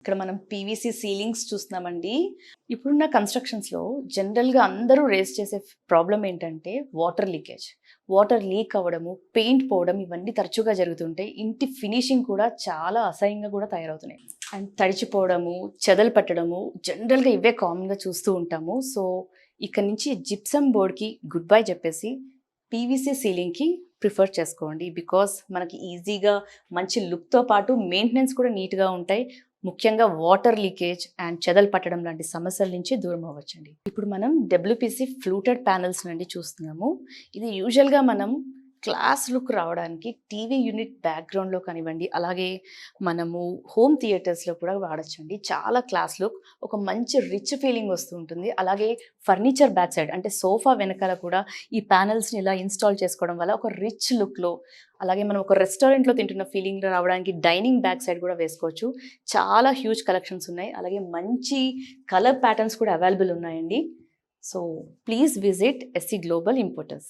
ఇక్కడ మనం PVC ceilings చూస్తున్నామండి. ఇప్పుడున్న కన్‌స్ట్రక్షన్స్‌లో జనరల్‌గా అందరూ రేజ్ చేసే ప్రాబ్లమ్ ఏంటంటే వాటర్ లీకేజ్. వాటర్ లీక్ అవ్వడము, పెయింట్ పోవడం ఇవన్నీ తరచుగా జరుగుతుంటాయి. ఇంటి ఫినిషింగ్ కూడా చాలా అసహ్యంగా కూడా తయారవుతున్నాయి. అండ్ తడిచిపోవడము, చెదలు పట్టడము జనరల్‌గా ఇవే కామన్‌గా చూస్తూ ఉంటాము. సో, ఇక నుంచి జిప్సమ్ బోర్డ్‌కి గుడ్ బై చెప్పేసి పీవీసీ సీలింగ్‌కి ప్రిఫర్ చేసుకోండి. బికాజ్ మనకి ఈజీగా మంచి లుక్‌తో పాటు మెయింటెనెన్స్ కూడా నీట్‌గా ఉంటాయి. ముఖ్యంగా వాటర్ లీకేజ్ అండ్ చెదలు పట్టడం లాంటి సమస్యల నుంచి దూరం అవ్వచ్చండి. ఇప్పుడు మనం డబ్ల్యూపీసీ ఫ్లూటెడ్ ప్యానెల్స్ నుండి చూస్తున్నాము. ఇది యూజువల్‌గా మనం క్లాస్ లుక్ రావడానికి టీవీ యూనిట్ బ్యాక్‌గ్రౌండ్‌లో కానివ్వండి, అలాగే మనము హోమ్ థియేటర్స్‌లో కూడా వాడొచ్చండి. చాలా క్లాస్ లుక్, ఒక మంచి రిచ్ ఫీలింగ్ వస్తూ ఉంటుంది. అలాగే ఫర్నిచర్ బ్యాక్ సైడ్ అంటే సోఫా వెనకాల కూడా ఈ ప్యానెల్స్‌ని ఇలా ఇన్‌స్టాల్ చేసుకోవడం వల్ల ఒక రిచ్ లుక్‌లో, అలాగే మనం ఒక రెస్టారెంట్‌లో తింటున్న ఫీలింగ్‌లో రావడానికి డైనింగ్ బ్యాక్ సైడ్ కూడా వేసుకోవచ్చు. చాలా హ్యూజ్ కలెక్షన్స్ ఉన్నాయి. అలాగే మంచి కలర్ ప్యాటర్న్స్ కూడా అవైలబుల్ ఉన్నాయండి. So, please visit SC global importers.